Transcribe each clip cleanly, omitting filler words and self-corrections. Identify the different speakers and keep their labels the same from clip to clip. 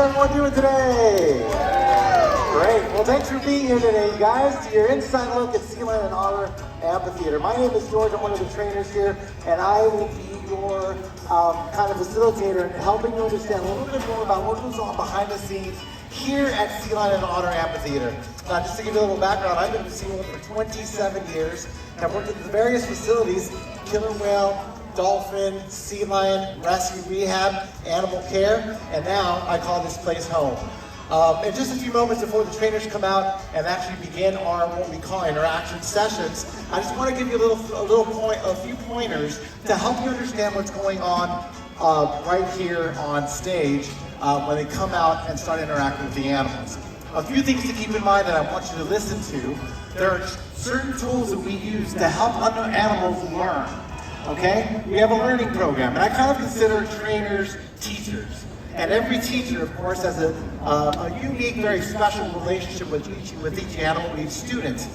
Speaker 1: everyone doing today? Great. Well, thanks for being here today, you guys, to your inside look at Sea Lion and Otter Amphitheater. My name is George. I'm one of the trainers here, and I will be your kind of facilitator in helping you understand a little bit more about what goes on behind the scenes here at Sea Lion and Otter Amphitheater. Now, just to give you a little background, I've been with SeaWorld for 27 years. I've worked at the various facilities: killer whale, dolphin, sea lion, rescue, rehab, animal care, and now I call this place home. In just a few moments before the trainers come out and actually begin our what we call interaction sessions, I just want to give you a few pointers to help you understand what's going on right here on stage when they come out and start interacting with the animals. A few things to keep in mind that I want you to listen to. There are certain tools that we use to help other animals learn. Okay? We have a learning program, and I kind of consider trainers teachers. And every teacher, of course, has a unique, very special relationship with each animal, each student.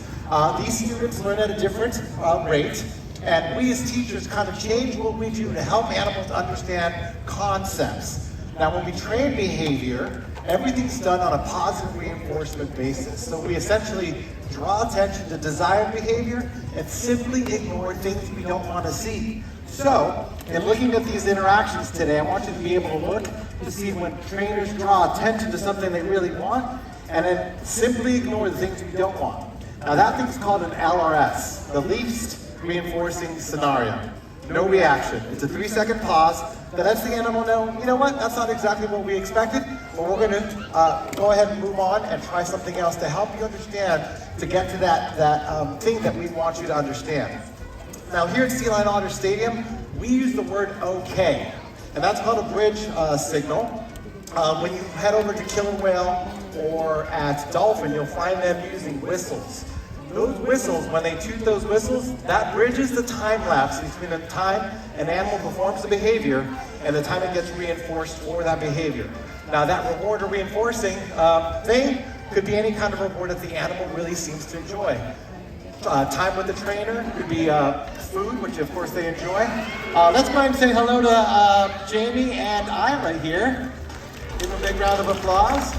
Speaker 1: These students learn at a different rate, and we as teachers kind of change what we do to help animals understand concepts. Now, when we train behavior, everything's done on a positive reinforcement basis. So we essentially draw attention to desired behavior and simply ignore things we don't want to see. So, in looking at these interactions today, I want you to be able to look to see when trainers draw attention to something they really want, and then simply ignore the things we don't want. Now that thing's called an LRS, the least reinforcing scenario. No reaction. It's a 3-second pause that lets the animal know, you know what, that's not exactly what we expected, but we're going to go ahead and move on and try something else to help you understand, to get to that thing that we want you to understand. Now here at Sea Lion Otter Stadium, we use the word okay, and that's called a bridge signal. When you head over to killer whale or at dolphin, you'll find them using whistles. Those whistles, when they toot those whistles, that bridges the time lapse between the time an animal performs the behavior and the time it gets reinforced for that behavior. Now that reward or reinforcing thing could be any kind of reward that the animal really seems to enjoy. Time with the trainer could be food, which of course they enjoy. Let's go ahead and say hello to Jamie and Isla here. Give them a big round of applause.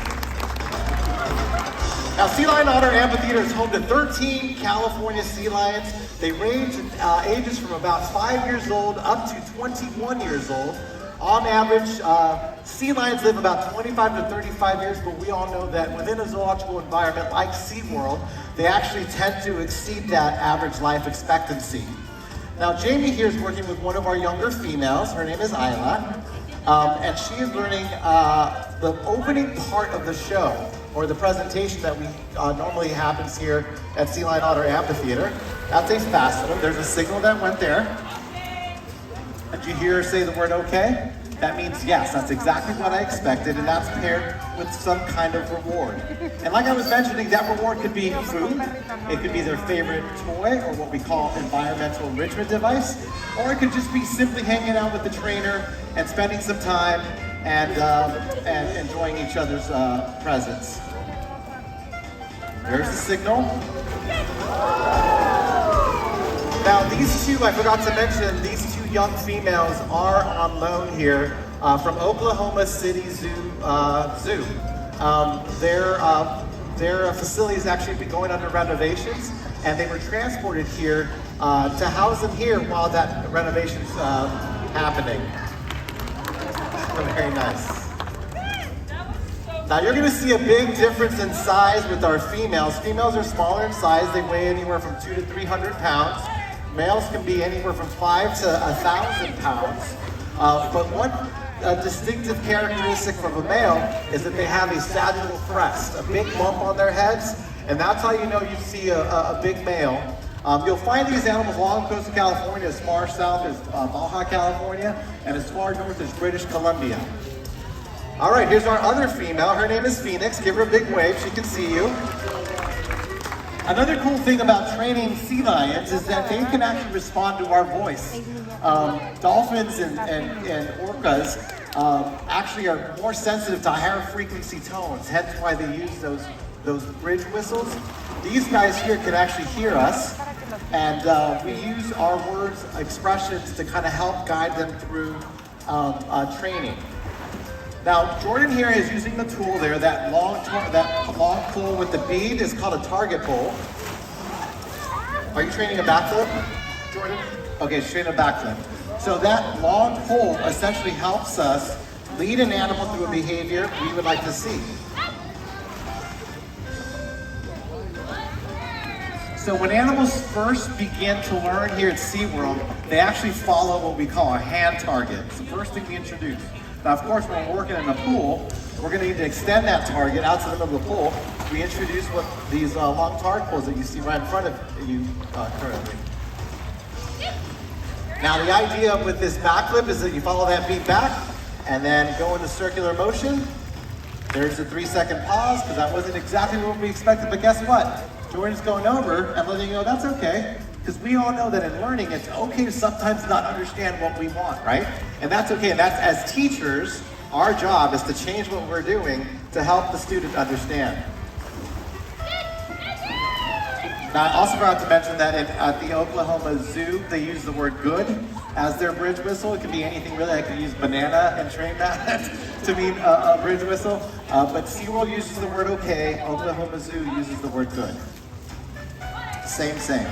Speaker 1: Now, Sea Lion Otter Amphitheater is home to 13 California sea lions. They range in ages from about 5 years old up to 21 years old. On average, sea lions live about 25 to 35 years, but we all know that within a zoological environment like SeaWorld, they actually tend to exceed that average life expectancy. Now, Jamie here is working with one of our younger females. Her name is Isla, and she is learning the opening part of the show, or the presentation that we normally happens here at Sea Lion Otter Amphitheater. That's a fastener. There's a signal that went there. Did you hear her say the word okay? That means yes, that's exactly what I expected, and that's paired with some kind of reward. And like I was mentioning, that reward could be food, it could be their favorite toy, or what we call environmental enrichment device, or it could just be simply hanging out with the trainer and spending some time and enjoying each other's presence. There's the signal. Now these two, I forgot to mention, these two young females are on loan here from Oklahoma City Zoo. Their facility has actually been going under renovations, and they were transported here to house them here while that renovation's happening. Very nice. Now you're going to see a big difference in size with our females. Females are smaller in size. They weigh anywhere from 200 to 300 pounds. Males can be anywhere from 5 to 1,000 pounds. But one distinctive characteristic from a male is that they have a sagittal crest, a big bump on their heads, and that's how you know you see a big male. You'll find these animals along the coast of California, as far south as Baja California, and as far north as British Columbia. All right, here's our other female. Her name is Phoenix. Give her a big wave, she can see you. Another cool thing about training sea lions is that they can actually respond to our voice. Dolphins and orcas actually are more sensitive to higher frequency tones, hence why they use those bridge whistles. These guys here can actually hear us, and we use our words, expressions to kind of help guide them through training. Now, Jordan here is using the tool there, that long pole with the bead is called a target pole. Are you training a backflip, Jordan? Okay, she's training a backflip. So that long pole essentially helps us lead an animal through a behavior we would like to see. So when animals first begin to learn here at SeaWorld, they actually follow what we call a hand target. It's the first thing we introduce. Now, of course, when we're working in a pool, we're going to need to extend that target out to the middle of the pool. We introduce what these long target poles that you see right in front of you currently. Now, the idea with this backflip is that you follow that beat back and then go into circular motion. There's a 3-second pause because that wasn't exactly what we expected, but guess what? Jordan's going over and letting you know that's okay, because we all know that in learning, it's okay to sometimes not understand what we want, right? And that's okay, and that's, as teachers, our job is to change what we're doing to help the student understand. Now, I also forgot to mention that at the Oklahoma Zoo, they use the word good as their bridge whistle. It can be anything really. I could use banana and train that to mean a bridge whistle. But SeaWorld uses the word okay. Oklahoma Zoo uses the word good. Same.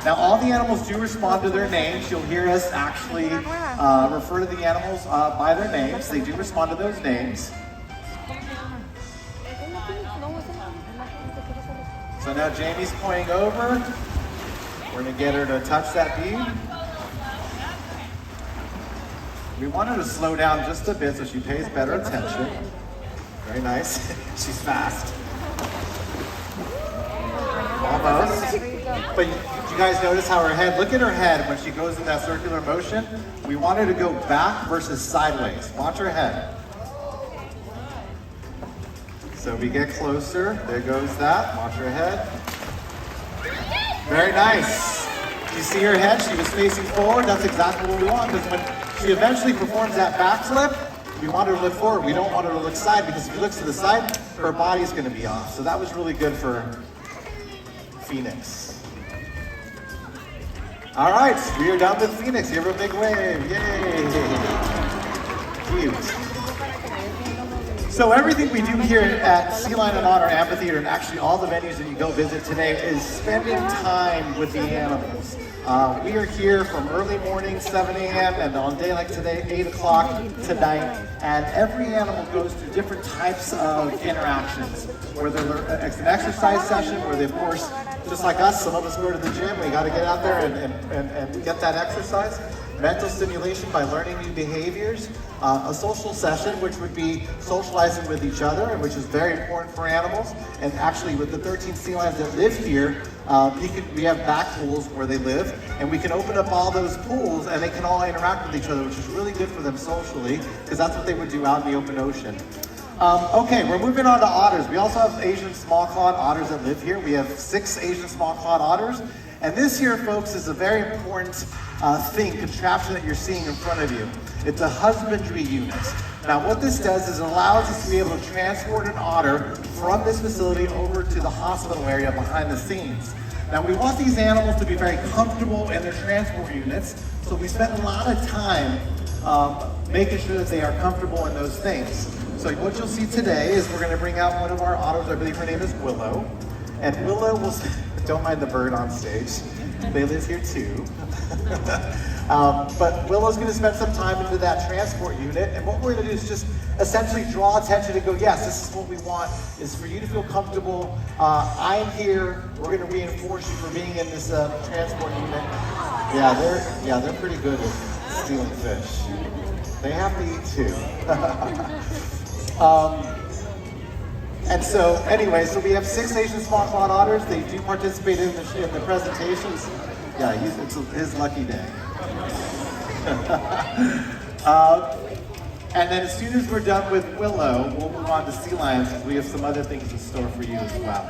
Speaker 1: Now, all the animals do respond to their names. You'll hear us actually refer to the animals by their names. They do respond to those names. So now Jamie's pointing over. We're gonna get her to touch that bead. We want her to slow down just a bit so she pays better attention. Very nice. She's fast. Almost. But you guys notice how her head, look at her head when she goes in that circular motion. We want her to go back versus sideways. Watch her head. So we get closer. There goes that. Watch her head. Very nice. You see her head? She was facing forward. That's exactly what we want, because when she eventually performs that backflip, we want her to look forward. We don't want her to look side, because if she looks to the side, her body's going to be off. So that was really good for Phoenix. All right, we are done with Phoenix. Give her a big wave. Yay. Cute. So everything we do here at Sea Lion and Otter Amphitheater, and actually all the venues that you go visit today, is spending time with the animals. We are here from early morning, 7 a.m., and on a day like today, 8 o'clock tonight, and every animal goes through different types of interactions. Whether it's an exercise session, where they, of course, just like us, some of us go to the gym, we got to get out there and get that exercise. Mental stimulation by learning new behaviors, a social session, which would be socializing with each other, and which is very important for animals. And actually, with the 13 sea lions that live here, we have back pools where they live, and we can open up all those pools, and they can all interact with each other, which is really good for them socially, because that's what they would do out in the open ocean. Okay, we're moving on to otters. We also have Asian small-clawed otters that live here. We have 6 Asian small-clawed otters. And this here, folks, is a very important contraption that you're seeing in front of you. It's a husbandry unit. Now, what this does is it allows us to be able to transport an otter from this facility over to the hospital area behind the scenes. Now, we want these animals to be very comfortable in their transport units, so we spend a lot of time making sure that they are comfortable in those things. So what you'll see today is we're going to bring out one of our otters. I believe her name is Willow. And Willow will, don't mind the bird on stage. They live here too. But Willow's going to spend some time into that transport unit. And what we're going to do is just essentially draw attention and go, yes, this is what we want, is for you to feel comfortable. I'm here. We're going to reinforce you for being in this transport unit. Yeah, they're pretty good at stealing fish. They have to eat too. And so, anyway, so we have 6 Asian small-clawed otters. They do participate in the presentations. Yeah, it's his lucky day. And then as soon as we're done with Willow, we'll move on to sea lions, because we have some other things in store for you as well.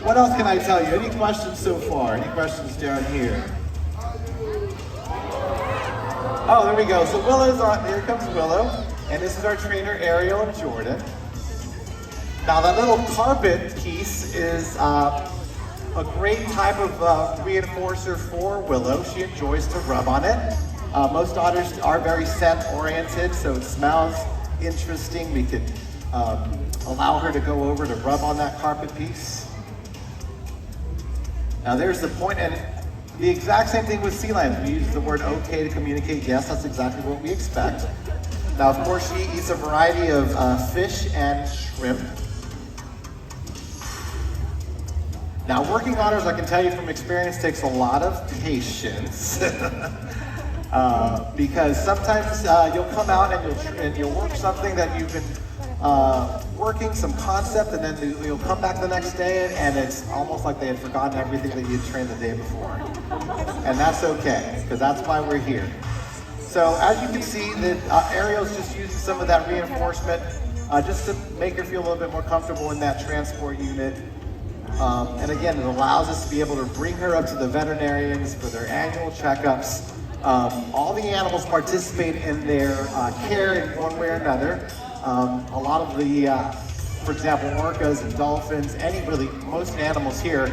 Speaker 1: What else can I tell you? Any questions so far? Any questions down here? Oh, there we go. So Willow's on. Here comes Willow. And this is our trainer, Ariel and Jordan. Now that little carpet piece is a great type of reinforcer for Willow. She enjoys to rub on it. Most otters are very scent oriented, so it smells interesting. We could allow her to go over to rub on that carpet piece. Now there's the point, and the exact same thing with sea lions. We use the word okay to communicate. Yes, that's exactly what we expect. Now, of course, she eats a variety of fish and shrimp. Now, working otters, I can tell you from experience, takes a lot of patience. Because sometimes you'll come out and you'll work something that you've been working, some concept, and then you'll come back the next day and it's almost like they had forgotten everything that you had trained the day before. And that's okay, because that's why we're here. So as you can see, that Ariel's just using some of that reinforcement just to make her feel a little bit more comfortable in that transport unit. And again, it allows us to be able to bring her up to the veterinarians for their annual checkups. All the animals participate in their care in one way or another. A lot of the, for example, orcas and dolphins, most animals here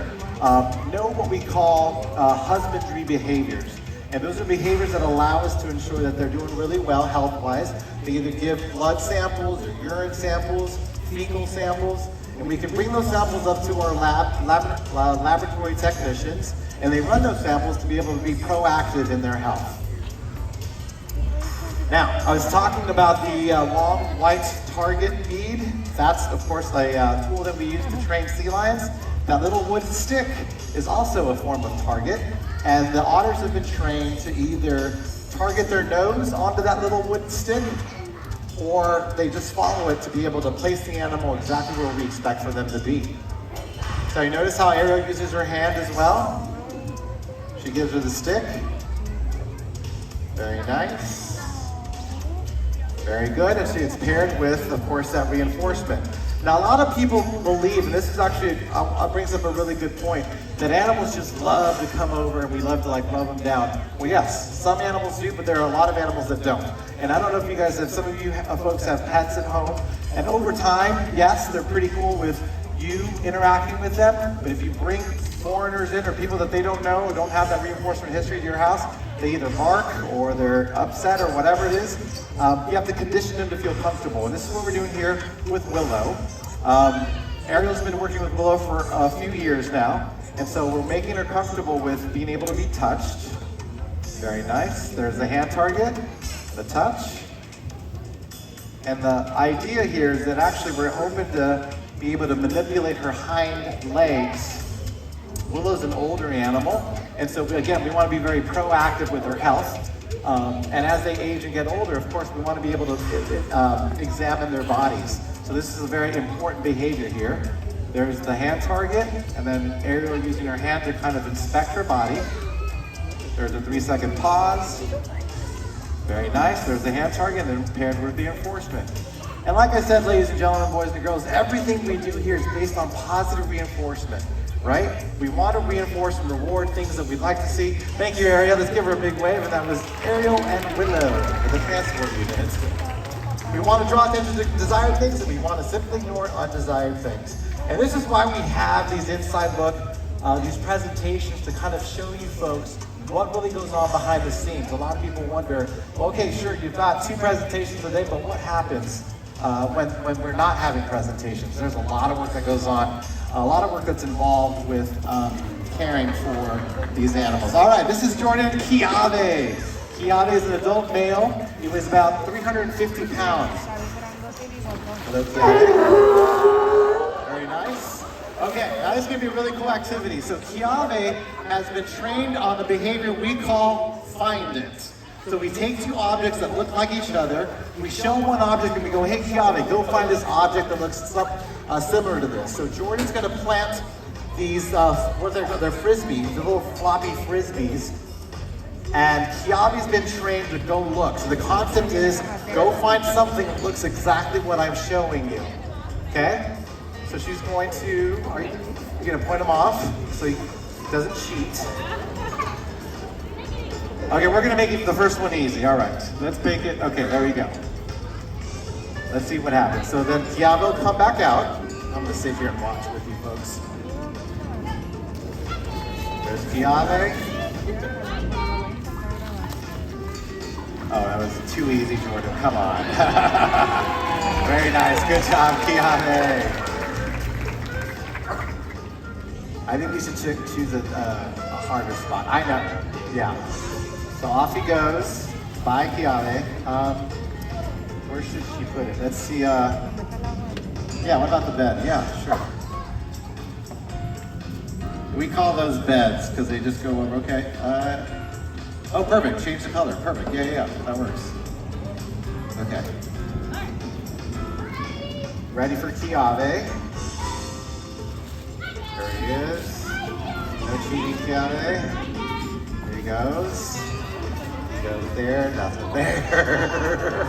Speaker 1: know what we call husbandry behaviors. And those are behaviors that allow us to ensure that they're doing really well health-wise. They either give blood samples or urine samples, fecal samples, and we can bring those samples up to our laboratory technicians, and they run those samples to be able to be proactive in their health. Now, I was talking about the long white target bead. That's, of course, a tool that we use to train sea lions. That little wooden stick is also a form of target, and the otters have been trained to either target their nose onto that little wooden stick, or they just follow it to be able to place the animal exactly where we expect for them to be. So you notice how Ariel uses her hand as well? She gives her the stick. Very nice. Very good, and so it's paired with, of course, that reinforcement. Now, a lot of people believe, and this is actually, brings up a really good point, that animals just love to come over and we love to rub them down. Well, yes, some animals do, but there are a lot of animals that don't. And I don't know if you guys have, some of you folks have pets at home, and over time, yes, they're pretty cool with you interacting with them, but if you bring foreigners in or people that they don't know or don't have that reinforcement history to your house, they either bark or they're upset or whatever it is. You have to condition them to feel comfortable. And this is what we're doing here with Willow. Ariel's been working with Willow for a few years now. And so we're making her comfortable with being able to be touched. Very nice. There's the hand target, the touch. And the idea here is that actually we're hoping to be able to manipulate her hind legs. Willow's an older animal, and so again, we want to be very proactive with her health. And as they age and get older, of course, we want to be able to examine their bodies. So this is a very important behavior here. There's the hand target, and then Ariel using her hand to kind of inspect her body. There's a 3-second pause. Very nice. There's the hand target, and then paired with the reinforcement. And like I said, ladies and gentlemen, boys and girls, everything we do here is based on positive reinforcement. Right? We want to reinforce and reward things that we'd like to see. Thank you, Ariel. Let's give her a big wave. And that was Ariel and Willow for the transport units. We want to draw attention to desired things, and we want to simply ignore undesired things. And this is why we have these inside look, these presentations to kind of show you folks what really goes on behind the scenes. A lot of people wonder, okay, sure, you've got 2 presentations a day, but what happens when we're not having presentations? There's a lot of work that goes on. A lot of work that's involved with caring for these animals. All right, this is Jordan Kiave. Kiave is an adult male. He weighs about 350 pounds. Hello, Kiave. Very nice. Okay, now this is going to be a really cool activity. So Kiave has been trained on the behavior we call find it. So we take 2 objects that look like each other, we show one object and we go, hey Kiave, go find this object that looks similar to this. So Jordan's gonna plant these, what are they're frisbees, the little floppy frisbees. And Kiave's been trained to go look. So the concept is, go find something that looks exactly what I'm showing you, okay? So she's going to, you're gonna point him off so he doesn't cheat. Okay, we're gonna make it the first one easy. All right, let's make it. Okay, there we go. Let's see what happens. So then Kiave will come back out. I'm gonna sit here and watch with you folks. There's Kiave. Oh, that was too easy, Jordan. Come on. Very nice. Good job, Kiane. I think we should choose a harder spot. I know. Yeah. So off he goes. Bye, Kiane. Where should she put it? Let's see. Yeah, what about the bed? Yeah, sure. We call those beds because they just go over. Okay. Oh, perfect. Change the color. Perfect. Yeah. That works. Okay. Ready for Kiave. There he is. No cheating, Kiave. There he goes. He goes there. Nothing there.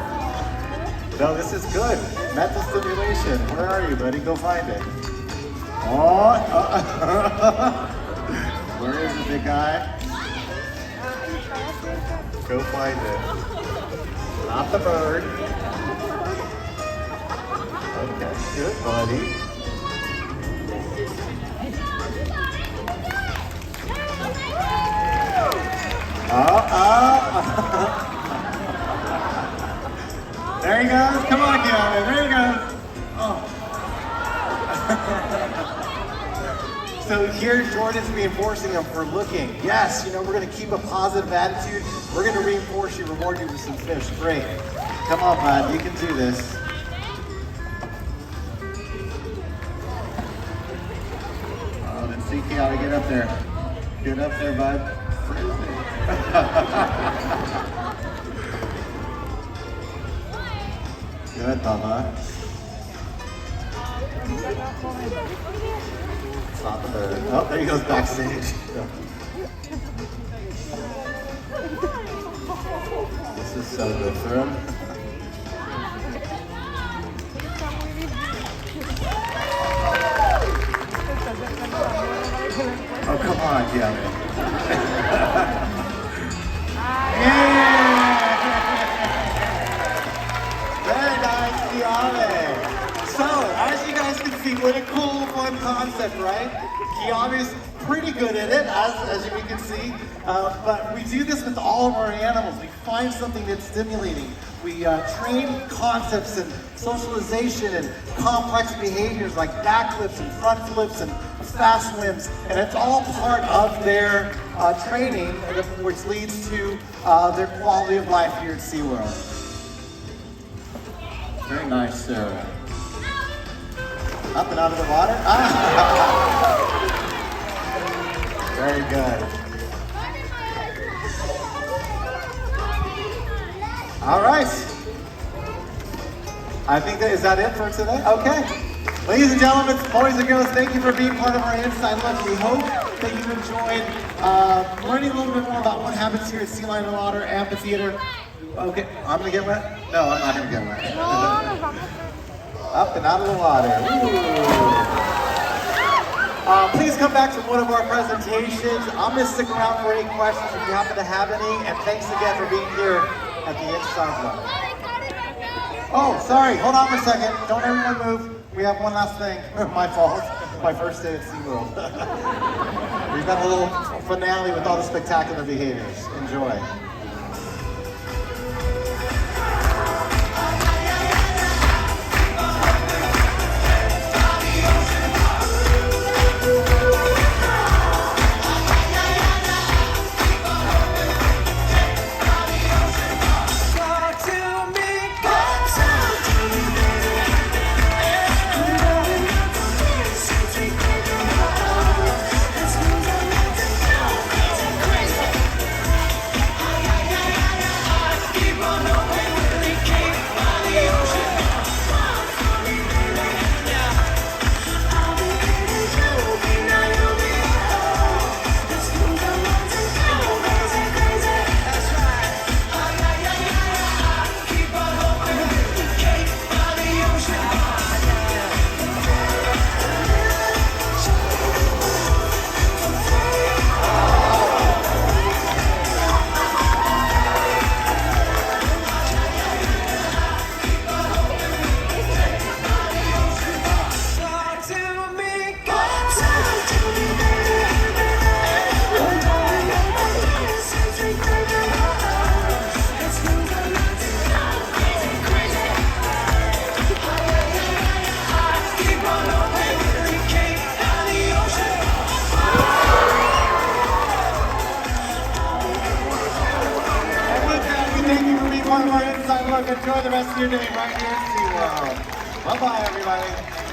Speaker 1: No, this is good. Mental stimulation. Where are you, buddy? Go find it. Oh. Where is it, big guy? Go find it. Not the bird. Okay, good, buddy. There he goes. Come on, Keanu. There he goes. Oh. So here Jordan's reinforcing him for looking. Yes, you know, we're going to keep a positive attitude. We're going to reinforce you, reward you with some fish. Great. Come on, bud. You can do this. Oh, let's see Keanu. Get up there. Get up there, bud. Good, Bubba. Stop the bird. Oh, there he goes backstage. This is so good for him. Oh, come on, Kiana. Very nice, Kiana. So, as you guys can see, what a cool, fun concept, right? Kiana's pretty good at it, as we can see. But we do this with all of our animals. We find something that's stimulating. We train concepts and socialization and complex behaviors like backflips and front flips and fast swims, and it's all part of their training, which leads to their quality of life here at SeaWorld. Very nice, Sarah. Up and out of the water. Very good. All right. I think is that it for today? Okay. Ladies and gentlemen, boys and girls, thank you for being part of our Inside Look. We hope that you enjoyed learning a little bit more about what happens here at Sea Lion and Otter Amphitheater. Okay, I'm gonna get wet? No, I'm not gonna get wet. Up and out of the water. Please come back to one of our presentations. I'm gonna stick around for any questions if you happen to have any. And thanks again for being here at the Inside Look. Oh, sorry, hold on for a second. Don't everyone move. We have one last thing. My fault. My first day at SeaWorld. We've got a little finale with all the spectacular behaviors. Enjoy. enjoy the rest of your day right here at SeaWorld. Bye-bye, everybody.